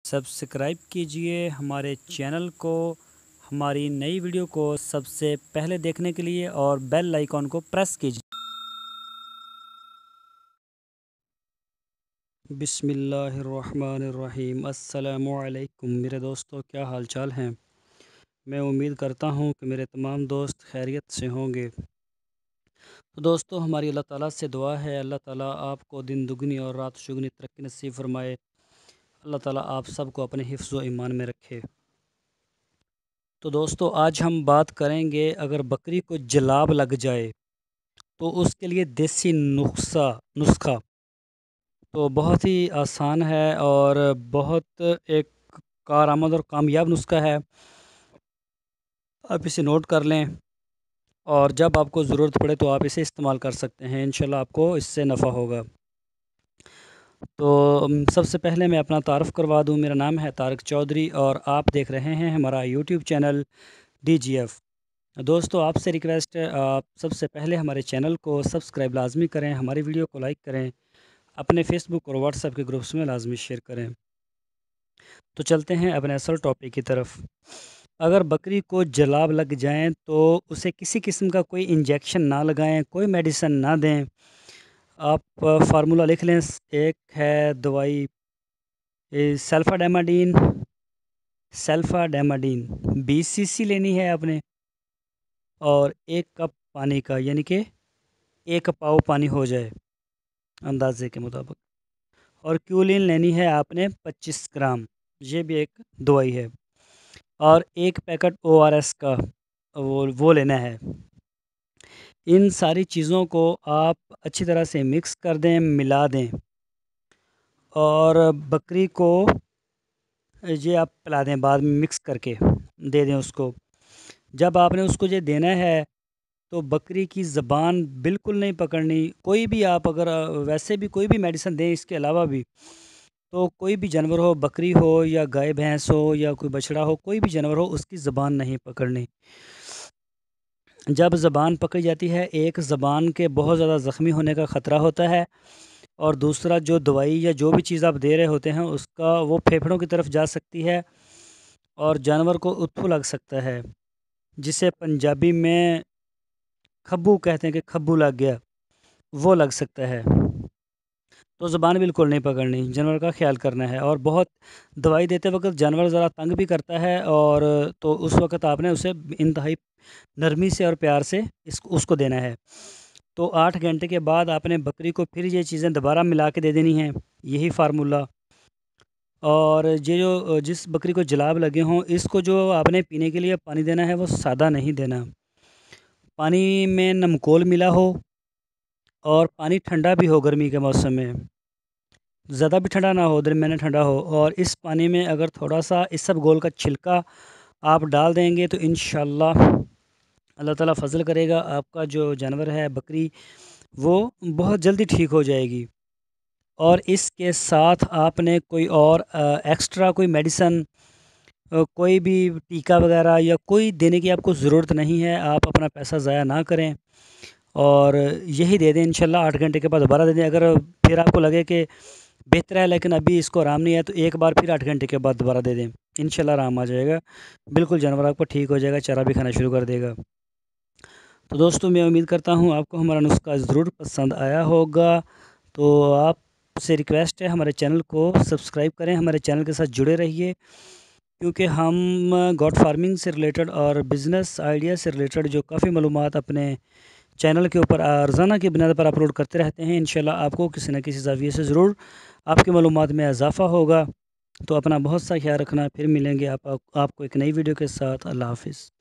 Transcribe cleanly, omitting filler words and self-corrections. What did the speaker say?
Subscribe कीजिए हमारे channel को, हमारी नई वीडियो को सबसे पहले देखने के लिए और बेल आइकॉन को प्रेस कीजिए। बिस्मिल्लाहिर्रहमानिर्रहीम। अस्सलामुअलैकुम मेरे दोस्तों, क्या हाल चाल हैं। मैं उम्मीद करता हूं कि मेरे तमाम दोस्त खैरियत से होंगे। तो दोस्तों, हमारी अल्लाह ताला से दुआ है, अल्लाह ताला आपको दिन दुगनी और रात शुगनी तरक्की नसीब फरमाए। अल्लाह ताला आप सबको अपने हिफ्ज़ व ईमान में रखे। तो दोस्तों, आज हम बात करेंगे, अगर बकरी को जलाब लग जाए तो उसके लिए देसी नुस्खा तो बहुत ही आसान है और बहुत एक कारआमद और कामयाब नुस्खा है। आप इसे नोट कर लें और जब आपको ज़रूरत पड़े तो आप इसे इस्तेमाल कर सकते हैं। इंशाल्लाह आपको इससे नफ़ा होगा। तो सबसे पहले मैं अपना तारुफ़ करवा दूं। मेरा नाम है तारिक चौधरी और आप देख रहे हैं हमारा यूट्यूब चैनल DGF। दोस्तों, आपसे रिक्वेस्ट है, आप सबसे पहले हमारे चैनल को सब्सक्राइब लाजमी करें, हमारी वीडियो को लाइक करें, अपने फेसबुक और व्हाट्सएप के ग्रुप्स में लाजमी शेयर करें। तो चलते हैं अपने असल टॉपिक की तरफ। अगर बकरी को जलाब लग जाएं तो उसे किसी किस्म का कोई इंजेक्शन ना लगाएं, कोई मेडिसिन ना दें। आप फार्मूला लिख लें। एक है दवाई सल्फाडेमाडीन 20 cc लेनी है आपने, और 1 कप पानी का, यानी कि 1 पाव पानी हो जाए अंदाजे के मुताबिक। और क्यूलिन लेनी है आपने 25 ग्राम, ये भी एक दवाई है। और 1 पैकेट ORS का वो लेना है। इन सारी चीज़ों को आप अच्छी तरह से मिक्स कर दें, मिला दें, और बकरी को ये आप पिला दें। बाद में मिक्स करके दे दें उसको। जब आपने उसको ये देना है तो बकरी की ज़बान बिल्कुल नहीं पकड़नी। कोई भी आप अगर वैसे भी कोई भी मेडिसिन दें इसके अलावा भी, तो कोई भी जानवर हो, बकरी हो या गाय भैंस हो या कोई बछड़ा हो, कोई भी जानवर हो, उसकी ज़बान नहीं पकड़नी। जब ज़बान पकड़ी जाती है, एक ज़बान के बहुत ज़्यादा ज़ख्मी होने का ख़तरा होता है, और दूसरा जो दवाई या जो भी चीज़ आप दे रहे होते हैं उसका वो फेफड़ों की तरफ जा सकती है और जानवर को उत्थू लग सकता है, जिसे पंजाबी में खब्बू कहते हैं कि खब्बू लग गया, वो लग सकता है। तो ज़बान बिल्कुल नहीं पकड़नी, जानवर का ख्याल करना है। और बहुत दवाई देते वक्त जानवर ज़रा तंग भी करता है, और तो उस वक़्त आपने उसे इंतहाई नरमी से और प्यार से उसको देना है। तो 8 घंटे के बाद आपने बकरी को फिर ये चीज़ें दोबारा मिला के दे देनी हैं, यही फार्मूला। और ये जो जिस बकरी को जलाब लगे हों, इसको जो आपने पीने के लिए पानी देना है वो सादा नहीं देना। पानी में नमकोल मिला हो और पानी ठंडा भी हो, गर्मी के मौसम में ज़्यादा भी ठंडा ना हो, दरमियाना ठंडा हो। और इस पानी में अगर थोड़ा सा इसबगोल का छिलका आप डाल देंगे तो इंशाल्लाह अल्लाह ताला फ़ज़ल करेगा, आपका जो जानवर है बकरी वो बहुत जल्दी ठीक हो जाएगी। और इसके साथ आपने कोई और एक्स्ट्रा कोई मेडिसन, कोई भी टीका वगैरह या कोई देने की आपको ज़रूरत नहीं है। आप अपना पैसा ज़ाया ना करें और यही दे दें। इंशाल्लाह 8 घंटे के बाद दोबारा दे दें। अगर फिर आपको लगे कि बेहतर है लेकिन अभी इसको आराम नहीं है, तो एक बार फिर 8 घंटे के बाद दोबारा दे दें। इंशाल्लाह आराम आ जाएगा, बिल्कुल जानवर आपको ठीक हो जाएगा, चारा भी खाना शुरू कर देगा। तो दोस्तों, मैं उम्मीद करता हूँ आपको हमारा नुस्खा ज़रूर पसंद आया होगा। तो आपसे रिक्वेस्ट है, हमारे चैनल को सब्सक्राइब करें, हमारे चैनल के साथ जुड़े रहिए, क्योंकि हम गॉट फार्मिंग से रिलेटेड और बिज़नेस आइडिया से रिलेटेड जो काफ़ी मालूमात अपने चैनल के ऊपर रोज़ाना की बुनियाद पर अपलोड करते रहते हैं। इंशाल्लाह आपको किसी न किसी ज़ाविये से ज़रूर आपकी मालूमात में इजाफ़ा होगा। तो अपना बहुत सा ख्याल रखना। फिर मिलेंगे आपको एक नई वीडियो के साथ। अल्लाह हाफ़िज़।